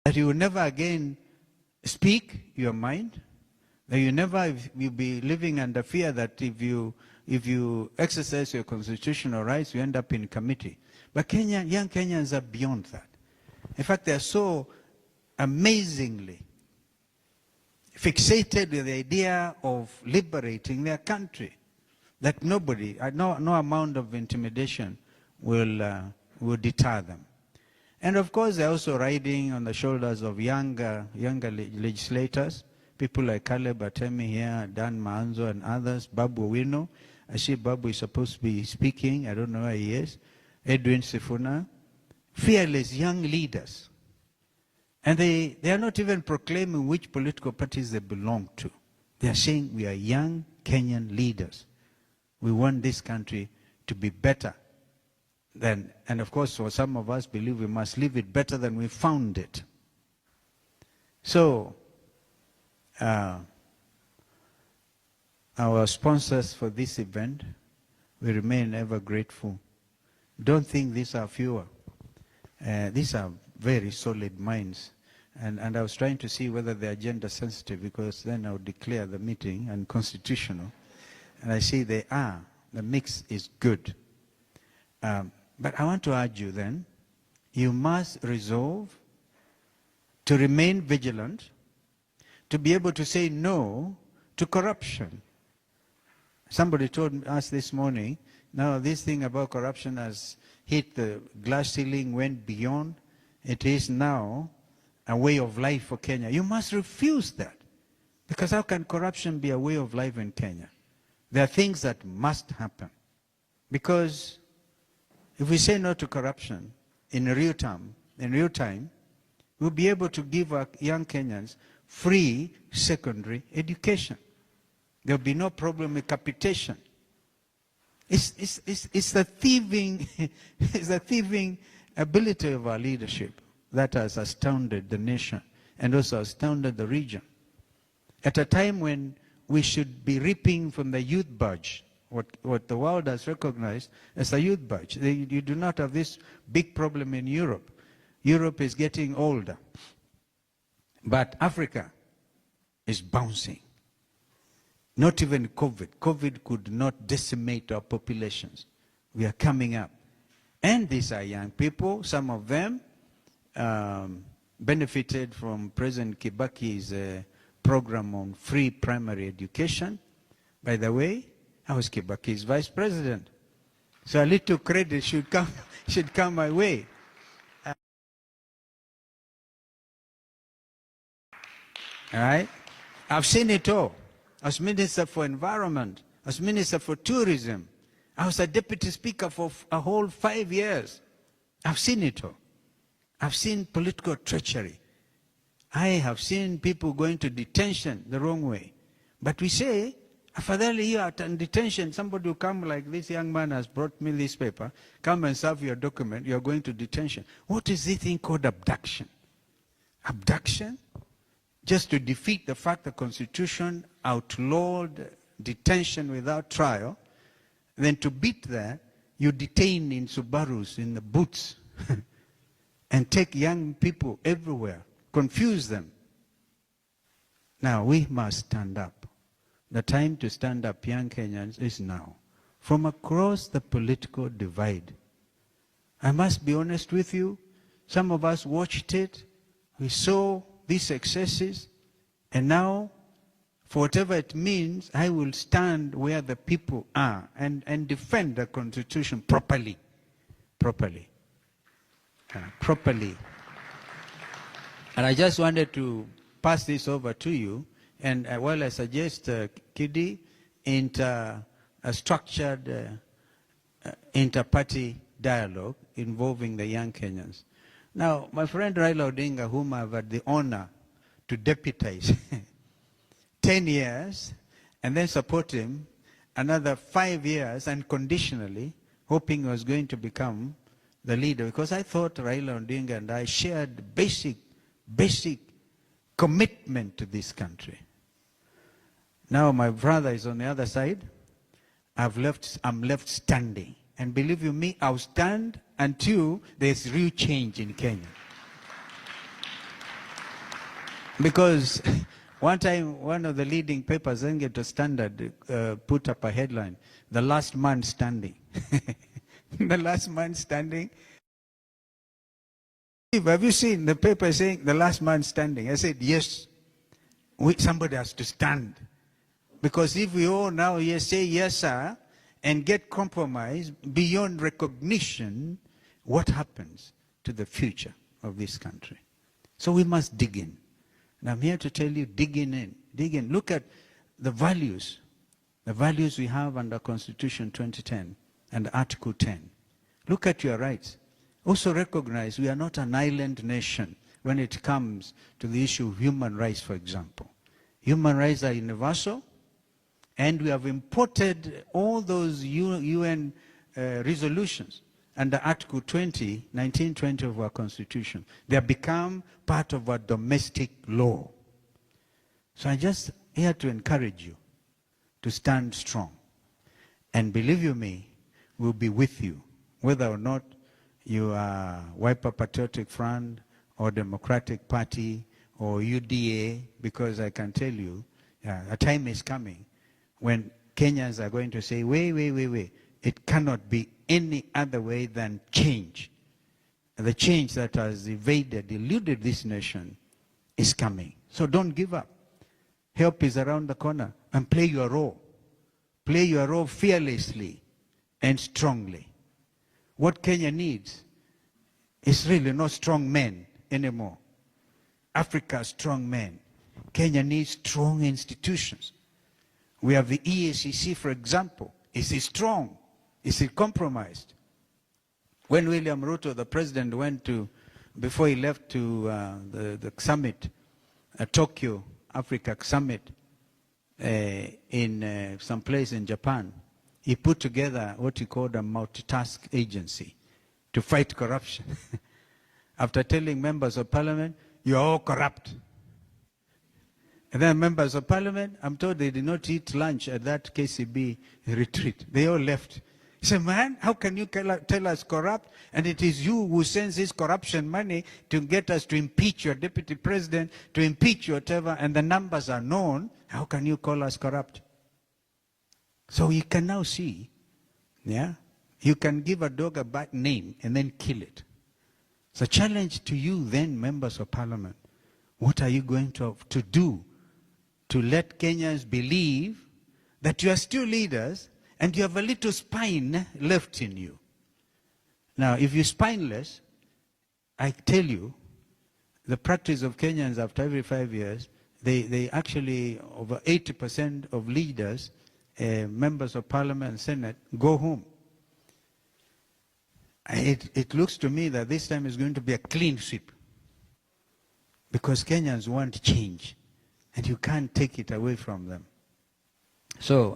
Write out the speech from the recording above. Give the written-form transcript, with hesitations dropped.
that you will never again speak your mind, that you never will be living under fear that if you exercise your constitutional rights, you end up in committee. But young Kenyans are beyond that. In fact, they are so amazingly fixated with the idea of liberating their country that nobody, no amount of intimidation will deter them. And of course, they're also riding on the shoulders of younger legislators, people like Caleb Atemi here, Dan Maanzo and others, Babu Wino. I see Babu is supposed to be speaking. I don't know where he is. Edwin Sifuna. Fearless young leaders. And they are not even proclaiming which political parties they belong to. They are saying we are young Kenyan leaders. We want this country to be better than, and of course for some of us believe we must leave it better than we found it. So, our sponsors for this event, we remain ever grateful. Don't think these are fewer. These are very solid minds. And I was trying to see whether they are gender sensitive, because then I would declare the meeting unconstitutional. And I see they are. The mix is good. But I want to urge you then, you must resolve to remain vigilant, to be able to say no to corruption. Somebody told us this morning, now this thing about corruption has hit the glass ceiling, went beyond. It is now a way of life for Kenya. You must refuse that. Because how can corruption be a way of life in Kenya? There are things that must happen. Because if we say no to corruption in real time, we'll be able to give our young Kenyans free secondary education. There'll be no problem with capitation. It's the thieving, it's the thieving ability of our leadership that has astounded the nation and also astounded the region. At a time when we should be reaping from the youth budge, what the world has recognized as a youth budge. You do not have this big problem in Europe. Europe is getting older. But Africa is bouncing. Not even COVID. COVID could not decimate our populations. We are coming up. And these are young people. Some of them benefited from President Kibaki's program on free primary education. By the way, I was Kibaki's vice president. So a little credit should come my way. All right? I've seen it all. I was Minister for Environment. I was Minister for Tourism. I was a Deputy Speaker for a whole 5 years. I've seen it all. I've seen political treachery. I have seen people going to detention the wrong way. But we say, afadhali you are in detention, somebody will come like this young man has brought me this paper, come and serve your document, you are going to detention. What is this thing called abduction? Abduction? Just to defeat the fact the Constitution outlawed detention without trial, then to beat that, you detain in Subarus, in the boots, and take young people everywhere, confuse them. Now, we must stand up. The time to stand up, young Kenyans, is now. From across the political divide. I must be honest with you, some of us watched it, we saw these excesses, and now, for whatever it means, I will stand where the people are and defend the Constitution properly. Properly. And I just wanted to pass this over to you, and while I suggest, Kidi, a structured inter-party dialogue involving the young Kenyans. Now, my friend Raila Odinga, whom I've had the honor to deputize 10 years, and then support him another 5 years unconditionally, hoping he was going to become the leader, because I thought Raila Odinga and I shared basic commitment to this country. Now my brother is on the other side. I'm left standing. And believe you me, I'll stand until there's real change in Kenya. Because one time, one of the leading papers, I think it was Standard, put up a headline, "The Last Man Standing." The last man standing. Have you seen the paper saying the last man standing? I said, yes, somebody has to stand. Because if we all now say yes, sir, and get compromised beyond recognition, what happens to the future of this country? So we must dig in. And I'm here to tell you, dig in. Look at the values we have under Constitution 2010 and Article 10. Look at your rights. Also recognize we are not an island nation when it comes to the issue of human rights, for example. Human rights are universal, and we have imported all those UN resolutions under Article 1920 of our Constitution. They have become part of our domestic law. So I'm just here to encourage you to stand strong. And believe you me, we'll be with you, whether or not you are Wiper Patriotic Front or Democratic Party or UDA, because I can tell you, a time is coming when Kenyans are going to say, wait. It cannot be any other way than change. The change that has eluded this nation is coming. So don't give up. Help is around the corner, and play your role. Play your role fearlessly and strongly. What Kenya needs is really not strong men anymore. Africa's strong men. Kenya needs strong institutions. We have the EACC, for example. Is it strong? Is it compromised? When William Ruto, the president, went to, before he left to the summit, Tokyo, Africa summit, in some place in Japan, he put together what he called a multitask agency to fight corruption. After telling members of parliament, you are all corrupt. And then members of parliament, I'm told they did not eat lunch at that KCB retreat. They all left. He said, man, how can you tell us corrupt? And it is you who sends this corruption money to get us to impeach your deputy president, to impeach whatever, and the numbers are known. How can you call us corrupt? So you can now see, you can give a dog a bad name and then kill it. It's a challenge to you then, members of parliament. What are you going to do to let Kenyans believe that you are still leaders and you have a little spine left in you? Now, if you're spineless, I tell you, the practice of Kenyans after every 5 years, they actually, over 80% of leaders, members of parliament and senate, go home. It looks to me that this time is going to be a clean sweep, because Kenyans want change, and you can't take it away from them. So